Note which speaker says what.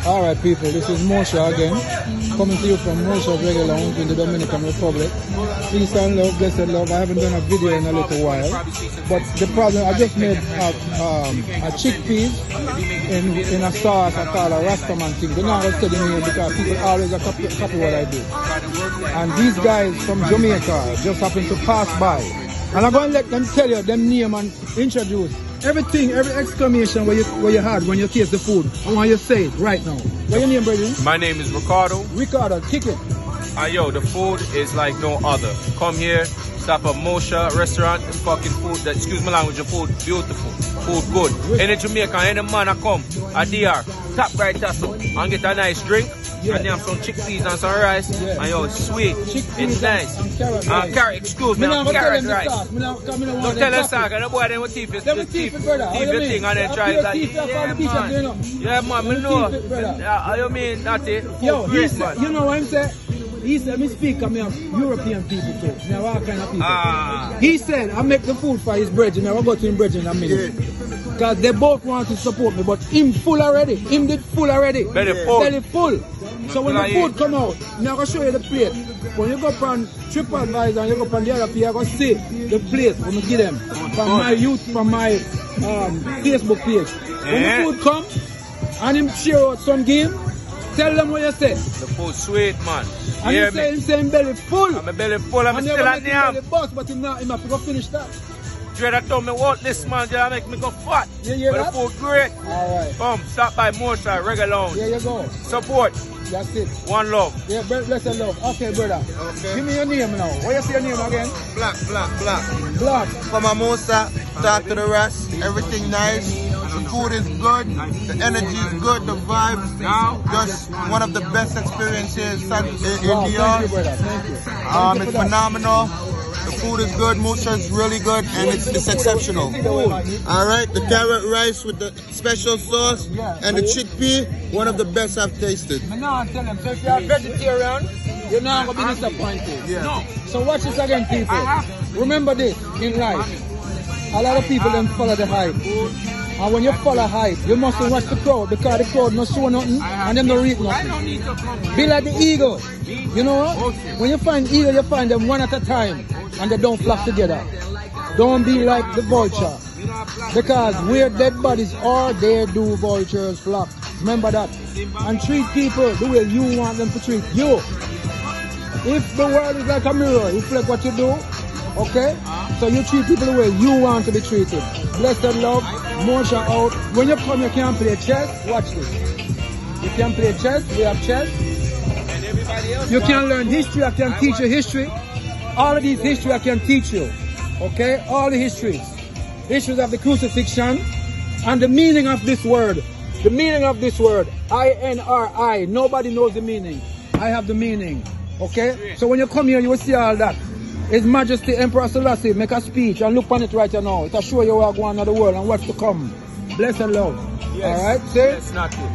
Speaker 1: Alright people, this is Moshe again, coming to you from Moshe's Reggae Lounge in the Dominican Republic. Peace and love, blessed love. I haven't done a video in a little while, but the problem, I just made a chickpeas in a sauce I call a Rastaman thing. They're not telling me because people always copy what I do. And these guys from Jamaica just happen to pass by. And I'm going to let them tell you them name and introduce everything, every exclamation where you had when you taste the food. I want you to say it right now. What's your name, brother?
Speaker 2: My name is Ricardo.
Speaker 1: Ricardo, kick it.
Speaker 2: Yo, the food is like no other. Come here, stop at Moshe restaurant. The fucking food, excuse my language, the food beautiful. Food good. Any Jamaican, any man I come, a DR, top right tassel, and get a nice drink. Yeah. And then some chickpeas and some rice. Yeah. And yo, it's sweet. It's nice. And carrot, excuse me, carrot rice. Don't tell us that, the boy then will teeth it. Teeth it, thing and then try that. Yeah, man, I know. You mean that it?
Speaker 1: Yo, great, man. You know what I'm saying? He said, me speak, I mean, European people too. Now, what kind of people? He said, I make the food for his brethren. Now, I go to him brethren in a minute. Because they both want to support me, but him full already. Him did full already.
Speaker 2: Belly full.
Speaker 1: Belly full. So when the food come out, I'm going to show you the plate. When you go up on TripAdvisor and you go up on the other page, you're going to see the plate when you give them. From my from my Facebook page. When the food comes and him share out some game, tell them what you say.
Speaker 2: The food sweet, man.
Speaker 1: And he say him belly full.
Speaker 2: I'm belly full, I'm still at the ham.
Speaker 1: But him have to go finish that.
Speaker 2: Dread told me what this man just make me go fat.
Speaker 1: You hear that?
Speaker 2: The food great.
Speaker 1: Alright.
Speaker 2: Come, stop by Moshe Reggae Lounge.
Speaker 1: There you go.
Speaker 2: Support.
Speaker 1: That's it.
Speaker 2: One love.
Speaker 1: Yeah, blessed love. Okay, brother.
Speaker 3: Okay.
Speaker 1: Give me your name now. What you say your name again?
Speaker 3: Black.
Speaker 1: Black.
Speaker 3: From Mimosa, talk to the rest. Everything nice. The food is good. The energy is good. The vibe. Just one of the best experiences in the yard.
Speaker 1: Thank you, brother. Thank you.
Speaker 3: It's phenomenal. The food is good, Moshe is really good, and it's exceptional. Alright, the carrot rice with the special sauce and the chickpea, one of the best I've tasted.
Speaker 1: I'm not tell them, so if you're a vegetarian, you're not going to be disappointed.
Speaker 3: Yeah.
Speaker 1: No. So watch this again, people. Remember this in life. A lot of people don't follow the hype. And when you follow hype, you mustn't watch the crowd because the crowd not show nothing and them don't read nothing. Be like the eagle. You know what? When you find eagle, you find them one at a time and they don't flock together. Don't be like the vulture. Because where dead bodies are, there do vultures flock. Remember that. And treat people the way you want them to treat you. If the world is like a mirror, reflect what you do. Okay? So you treat people the way you want to be treated. Blessed love, Moshe out. When you come, you can play chess. Watch this. You can play chess. We have chess. You can learn history. I can teach you history. All of these history I can teach you. Okay? All the histories. Histories of the crucifixion and the meaning of this word. The meaning of this word. I-N-R-I. Nobody knows the meaning. I have the meaning. Okay? So when you come here, you will see all that. His Majesty Emperor Selassie make a speech and look on it right now. It'll show you where going to the world and what's to come. Blessed love.
Speaker 2: Yes.
Speaker 1: Alright? See?
Speaker 2: Yes, not it.